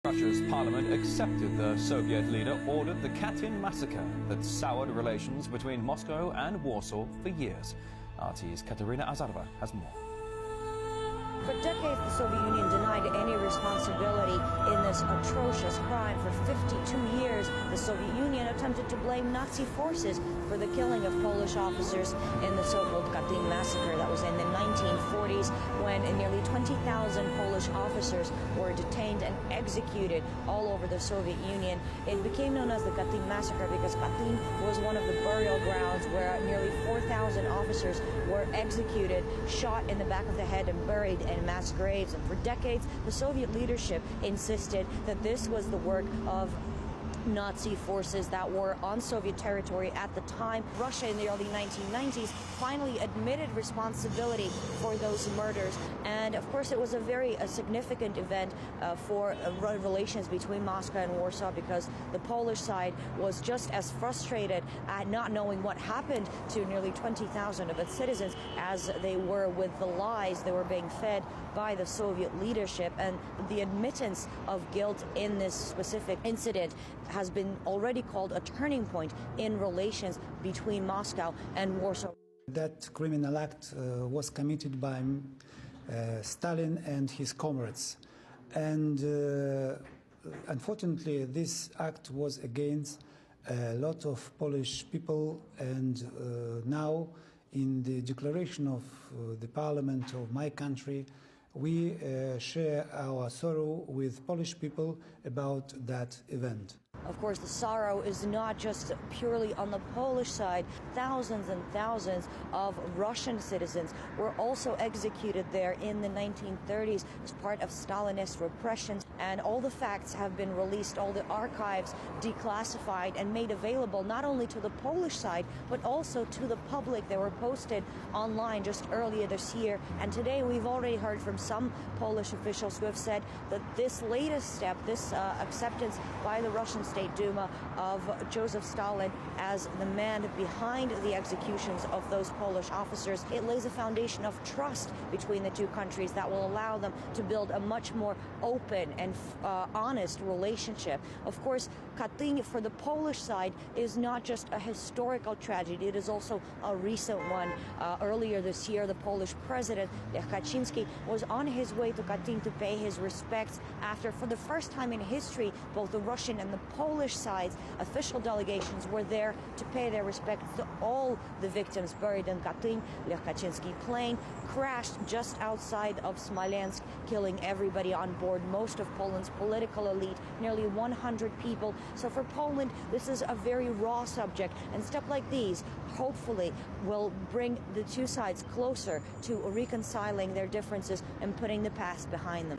Russia's parliament accepted the Soviet leader ordered the Katyn massacre that soured relations between Moscow and Warsaw for years. RT's Katerina Azarova has more. For decades, the Soviet Union denied any responsibility in this atrocious crime. For 52 years, the Soviet Union attempted to blame Nazi forces for the killing of Polish officers in the so-called Katyn massacre. That was in the 1940s, when nearly 20,000 Polish officers were detained and executed all over the Soviet Union. It became known as the Katyn massacre because Katyn was one of the burial grounds where nearly 4,000 officers were executed, shot in the back of the head and buried in mass graves. And for decades, the Soviet leadership insisted that this was the work of Nazi forces that were on Soviet territory at the time. Russia in the early 1990s finally admitted responsibility for those murders. And of course, it was a very significant event for relations between Moscow and Warsaw, because the Polish side was just as frustrated at not knowing what happened to nearly 20,000 of its citizens as they were with the lies they were being fed by the Soviet leadership. And the admittance of guilt in this specific incident has been already called a turning point in relations between Moscow and Warsaw. That criminal act was committed by Stalin and his comrades. And unfortunately, this act was against a lot of Polish people. And now, in the declaration of the parliament of my country, we share our sorrow with Polish people about that event. Of course, the sorrow is not just purely on the Polish side. Thousands and thousands of Russian citizens were also executed there in the 1930s as part of Stalinist repression. And all the facts have been released, all the archives declassified and made available not only to the Polish side, but also to the public. They were posted online just earlier this year. And today we've already heard from some Polish officials who have said that this latest step, this acceptance by the Russian State Duma of Joseph Stalin as the man behind the executions of those Polish officers, it lays a foundation of trust between the two countries that will allow them to build a much more open and honest relationship. Of course, Katyn for the Polish side is not just a historical tragedy, it is also a recent one. Earlier this year, the Polish president, Lech Kaczynski, was on his way to Katyn to pay his respects after, for the first time in history, both the Russian and the Polish sides, official delegations were there to pay their respects to all the victims buried in Katyn. Lech Kaczynski plane crashed just outside of Smolensk, killing everybody on board, most of Poland's political elite, nearly 100 people. So for Poland, this is a very raw subject, and steps like these hopefully will bring the two sides closer to reconciling their differences and putting the past behind them.